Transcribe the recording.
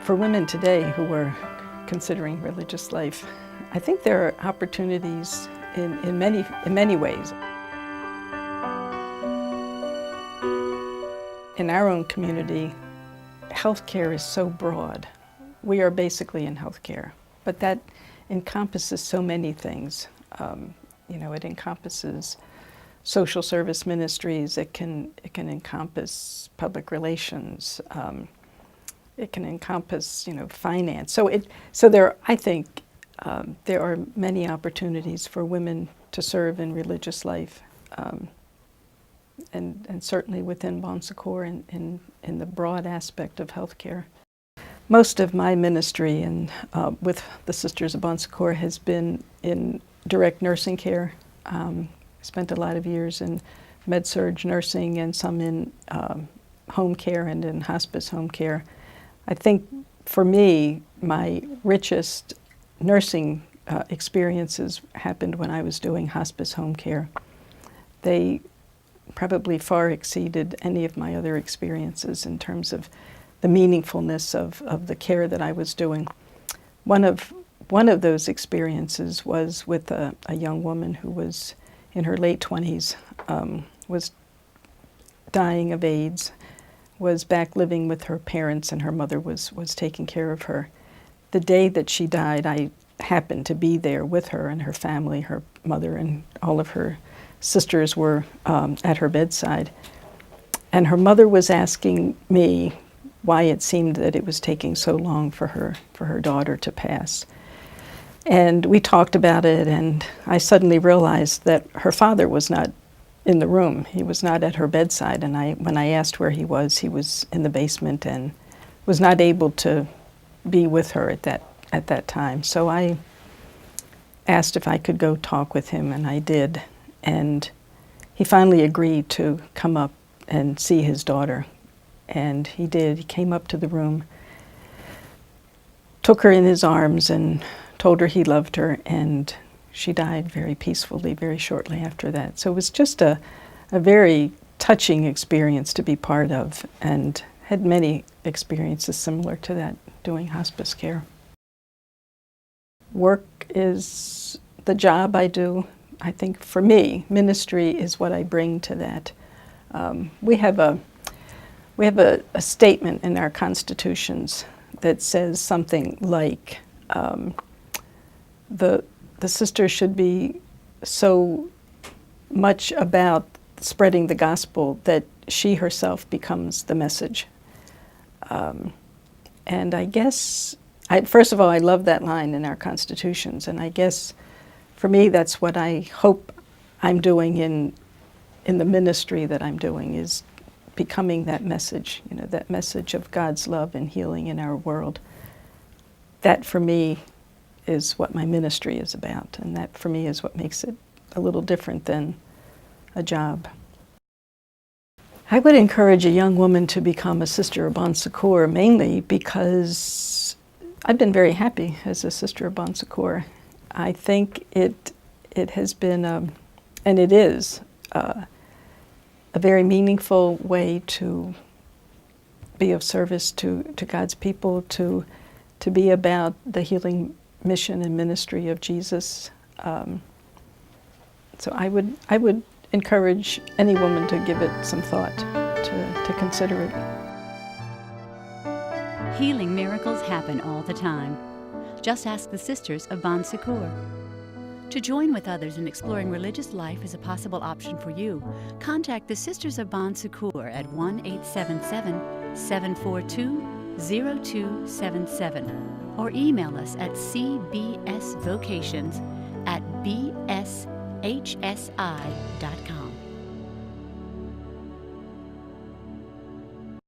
For women today who are considering religious life, I think there are opportunities in many ways. In our own community, healthcare is so broad. We are basically in healthcare, but that encompasses so many things. It encompasses social service ministries. It can encompass public relations. It can encompass, finance. I think there are many opportunities for women to serve in religious life, and certainly within Bon Secours in the broad aspect of healthcare. Most of my ministry with the Sisters of Bon Secours has been in direct nursing care. Spent a lot of years in med-surg nursing and some in home care and in hospice home care. I think for me, my richest nursing experiences happened when I was doing hospice home care. They probably far exceeded any of my other experiences in terms of the meaningfulness of the care that I was doing. One of those experiences was with a young woman who was in her late 20s, was dying of AIDS, was back living with her parents, and her mother was taking care of her. The day that she died, I happened to be there with her and her family. Her mother and all of her sisters were at her bedside. And her mother was asking me why it seemed that it was taking so long for her daughter to pass. And we talked about it, and I suddenly realized that her father was not in the room. He was not at her bedside, and when I asked where he was in the basement and was not able to be with her at that time. So I asked if I could go talk with him, and I did. And he finally agreed to come up and see his daughter. And he did. He came up to the room, took her in his arms, and told her he loved her, and she died very peacefully very shortly after that. So it was just a very touching experience to be part of, and had many experiences similar to that doing hospice care. Work is the job I do. I think for me, ministry is what I bring to that. We have a statement in our constitutions that says something like the sister should be so much about spreading the gospel that she herself becomes the message. And I guess, first of all, I love that line in our constitutions, and I guess for me that's what I hope I'm doing in the ministry that I'm doing, is becoming that message, that message of God's love and healing in our world. That for me is what my ministry is about, and that for me is what makes it a little different than a job. I would encourage a young woman to become a Sister of Bon Secours mainly because I've been very happy as a Sister of Bon Secours. I think it has been, and it is, a very meaningful way to be of service to God's people, to be about the healing mission and ministry of Jesus. So I would encourage any woman to give it some thought, to consider it. Healing miracles happen all the time. Just ask the Sisters of Bon Secours. To join with others in exploring religious life as a possible option for you, contact the Sisters of Bon Secours at 1-877-742-0277 or email us at cbsvocations@bshsi.com.